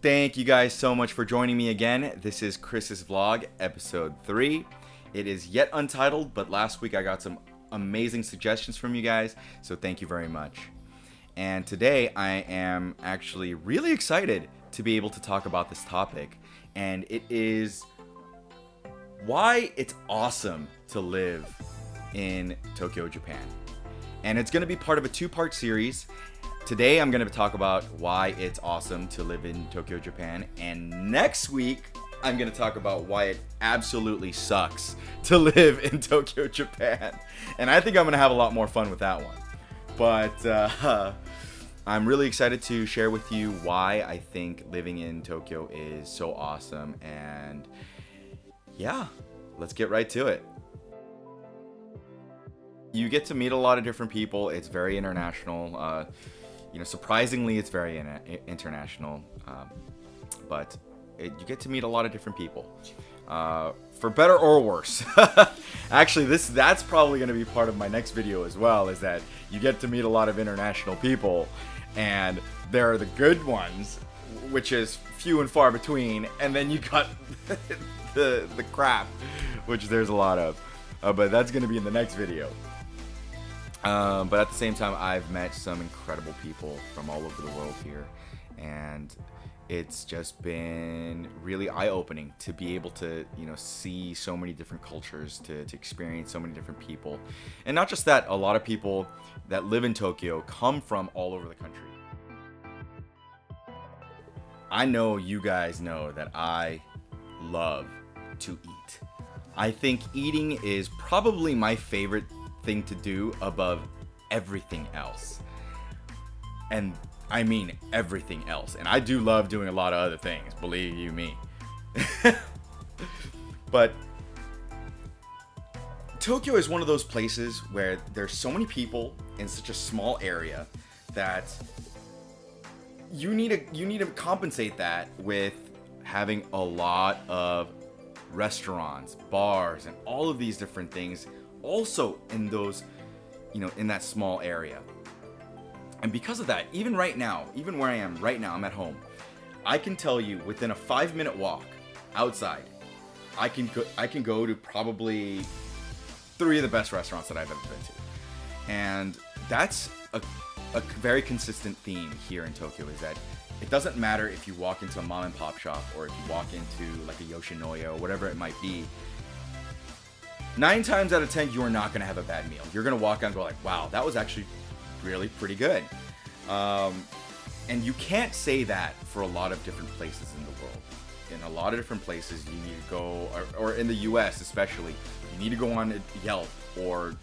Thank you guys so much for joining me again. This is Chris's vlog, episode 3. It is yet untitled, but last week I got some amazing suggestions from you guys, so thank you very much. And today I am actually really excited to be able to talk about this topic, and it is why it's awesome to live in Tokyo, Japan. And it's going to be part of a 2-part series. Today I'm going to talk about why it's awesome to live in Tokyo, Japan, and next week I'm going to talk about why it absolutely sucks to live in Tokyo, Japan. And I think I'm going to have a lot more fun with that one. But I'm really excited to share with you why I think living in Tokyo is so awesome. And yeah, let's get right to it. You get to meet a lot of different people. It's very international. Surprisingly, it's very international, but you get to meet a lot of different people, for better or worse. Actually, that's probably going to be part of my next video as well, is that you get to meet a lot of international people, and there are the good ones, which is few and far between, and then you got the crap, which there's a lot of, but that's going to be in the next video. But at the same time, I've met some incredible people from all over the world here, and it's just been really eye-opening to be able to, see so many different cultures, to experience so many different people. And not just that, a lot of people that live in Tokyo come from all over the country. I know you guys know that I love to eat. I think eating is probably my favorite thing to do above everything else, and I mean everything else. And I do love doing a lot of other things, believe you me. But Tokyo is one of those places where there's so many people in such a small area that you need to compensate that with having a lot of restaurants, bars, and all of these different things also in those, in that small area. And because of that, even right now, even where I am right now, I'm at home, I can tell you within a 5-minute walk outside, I can go to probably 3 of the best restaurants that I've ever been to. And that's a very consistent theme here in Tokyo, is that it doesn't matter if you walk into a mom and pop shop or if you walk into like a Yoshinoya or whatever it might be. 9 times out of 10, you are not going to have a bad meal. You're going to walk out and go like, wow, that was actually really pretty good. And you can't say that for a lot of different places in the world. In a lot of different places, you need to go, or in the US especially, you need to go on Yelp or,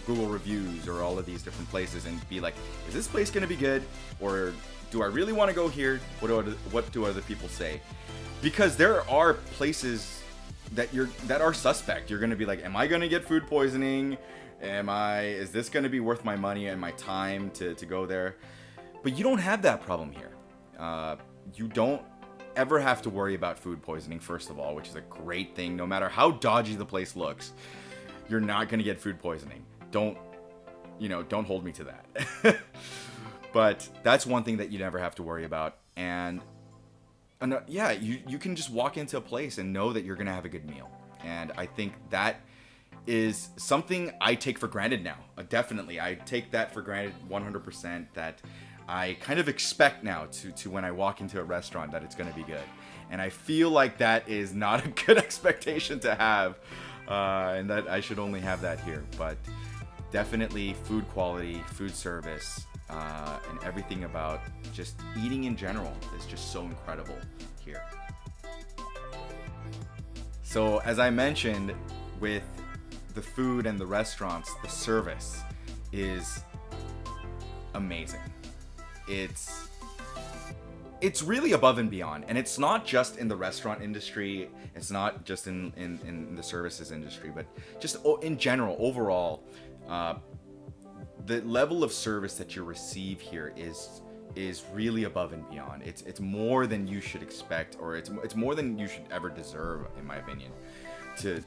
Google reviews or all of these different places and be like, is this place going to be good? Or do I really want to go here? What do other people say? Because there are places that are suspect. You're gonna be like, am I gonna get food poisoning? Is this gonna be worth my money and my time to go there? But you don't have that problem here. You don't ever have to worry about food poisoning, first of all, which is a great thing. No matter how dodgy the place looks, you're not gonna get food poisoning. Don't hold me to that. But that's one thing that you never have to worry about. And yeah, you can just walk into a place and know that you're going to have a good meal. And I think that is something I take for granted now. Definitely, I take that for granted 100%, that I kind of expect now to when I walk into a restaurant that it's going to be good. And I feel like that is not a good expectation to have, and that I should only have that here. But definitely food quality, food service, and everything about just eating in general is just so incredible here. So as I mentioned, with the food and the restaurants, the service is amazing. It's really above and beyond, and it's not just in the restaurant industry, it's not just in the services industry, but just in general, overall, the level of service that you receive here is really above and beyond. It's more than you should expect, or it's more than you should ever deserve, in my opinion, to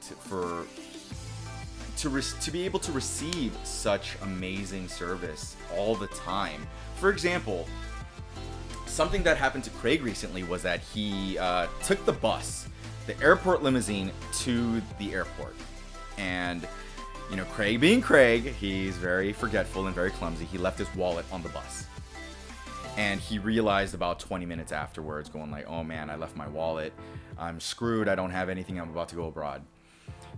be able to receive such amazing service all the time. For example, something that happened to Craig recently was that he took the bus, the airport limousine, to the airport. And, you know, Craig being Craig, he's very forgetful and very clumsy. He left his wallet on the bus. And he realized about 20 minutes afterwards, going like, oh man, I left my wallet. I'm screwed. I don't have anything. I'm about to go abroad.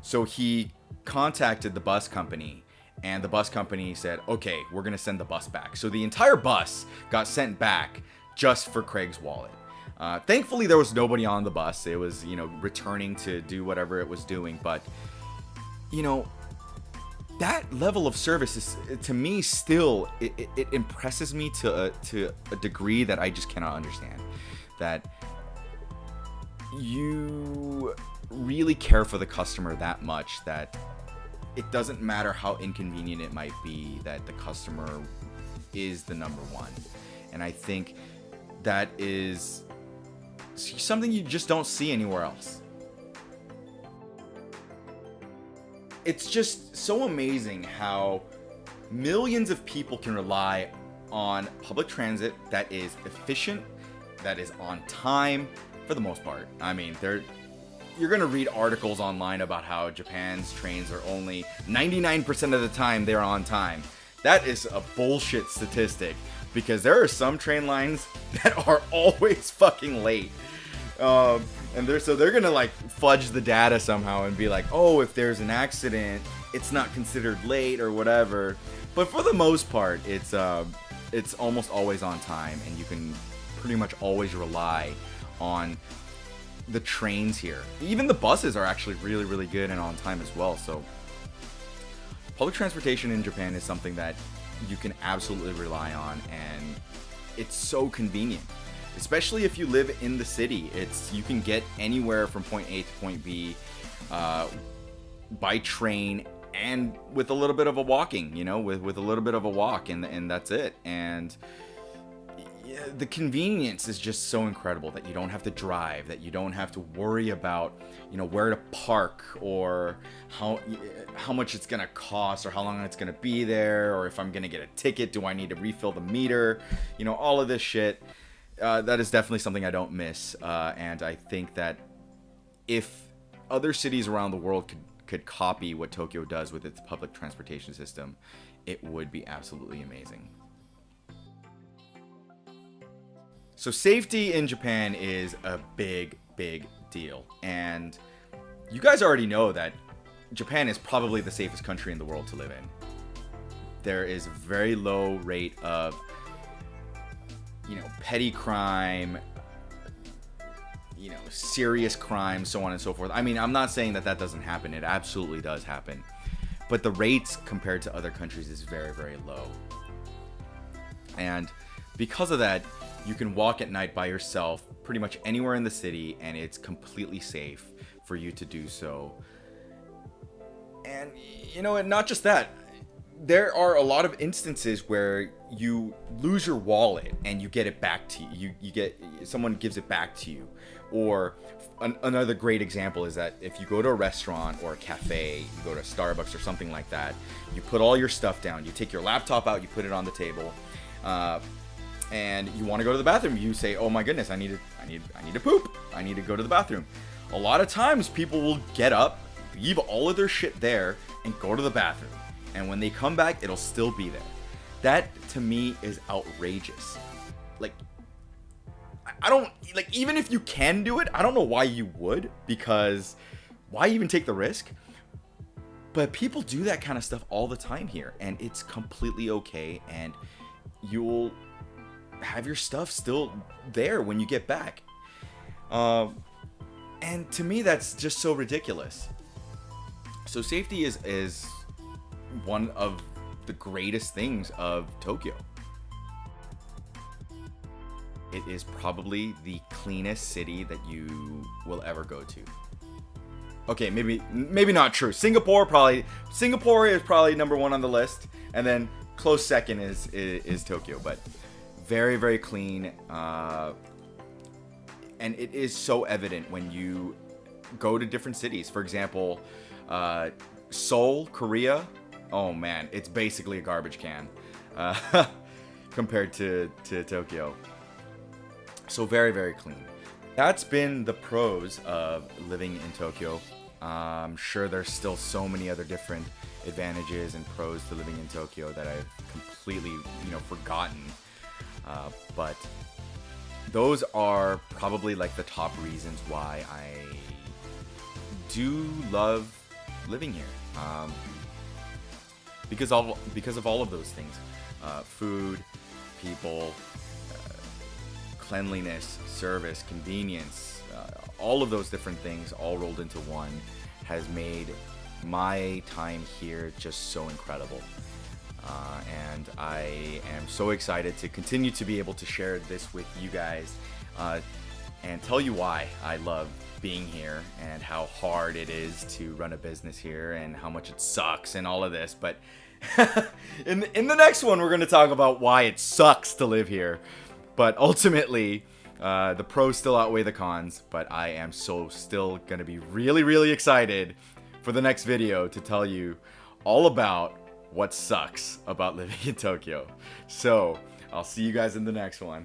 So he contacted the bus company, and the bus company said, okay, we're going to send the bus back. So the entire bus got sent back just for Craig's wallet. Thankfully, there was nobody on the bus. It was, you know, returning to do whatever it was doing. But, you know, that level of service is, to me, still, it impresses me to a degree that I just cannot understand. That you really care for the customer that much that it doesn't matter how inconvenient it might be, that the customer is the number one. And I think that is something you just don't see anywhere else. It's just so amazing how millions of people can rely on public transit that is efficient, that is on time for the most part. I mean, you're going to read articles online about how Japan's trains are only 99% of the time they're on time. That is a bullshit statistic, because there are some train lines that are always fucking late. And they're gonna like fudge the data somehow and be like, oh, if there's an accident, it's not considered late or whatever. But for the most part, it's almost always on time, and you can pretty much always rely on the trains here. Even the buses are actually really, really good and on time as well. So public transportation in Japan is something that you can absolutely rely on, and it's so convenient. Especially if you live in the city, you can get anywhere from point A to point B by train, and with a little bit of a walking, you know, with a little bit of a walk, and that's it. And yeah, the convenience is just so incredible that you don't have to drive, that you don't have to worry about, you know, where to park, or how much it's gonna cost, or how long it's gonna be there, or if I'm gonna get a ticket, do I need to refill the meter, you know, all of this shit. That is definitely something I don't miss, and I think that if other cities around the world could copy what Tokyo does with its public transportation system, it would be absolutely amazing. So safety in Japan is a big, big deal, and you guys already know that Japan is probably the safest country in the world to live in. There is a very low rate of, you know, petty crime, you know, serious crime, so on and so forth. I mean, I'm not saying that doesn't happen. It absolutely does happen. But the rates compared to other countries is very, very low. And because of that, you can walk at night by yourself pretty much anywhere in the city, and it's completely safe for you to do so. And, you know, and not just that. There are a lot of instances where you lose your wallet and you get it back to you. You get, someone gives it back to you. Or another great example is that if you go to a restaurant or a cafe, you go to Starbucks or something like that, you put all your stuff down, you take your laptop out, you put it on the table, and you want to go to the bathroom. You say, oh my goodness, I need to poop. I need to go to the bathroom. A lot of times people will get up, leave all of their shit there, and go to the bathroom. And when they come back, it'll still be there. That, to me, is outrageous. Like, I don't, like, even if you can do it, I don't know why you would, because why even take the risk? But people do that kind of stuff all the time here, and it's completely okay, and you'll have your stuff still there when you get back. And to me, that's just so ridiculous. So safety is one of the greatest things of Tokyo. It is probably the cleanest city that you will ever go to. Okay, maybe not true. Singapore is probably number one on the list, and then close second is Tokyo. But very, very clean, and it is so evident when you go to different cities. For example, Seoul, Korea. Oh man, it's basically a garbage can compared to Tokyo. So very, very clean. That's been the pros of living in Tokyo. I'm sure there's still so many other different advantages and pros to living in Tokyo that I've completely, forgotten. But those are probably like the top reasons why I do love living here. Because of all of those things, food, people, cleanliness, service, convenience, all of those different things all rolled into one has made my time here just so incredible. And I am so excited to continue to be able to share this with you guys and tell you why I love being here and how hard it is to run a business here and how much it sucks and all of this. But in the next one, we're going to talk about why it sucks to live here. But ultimately, the pros still outweigh the cons. But I am still going to be really, really excited for the next video to tell you all about what sucks about living in Tokyo. So I'll see you guys in the next one.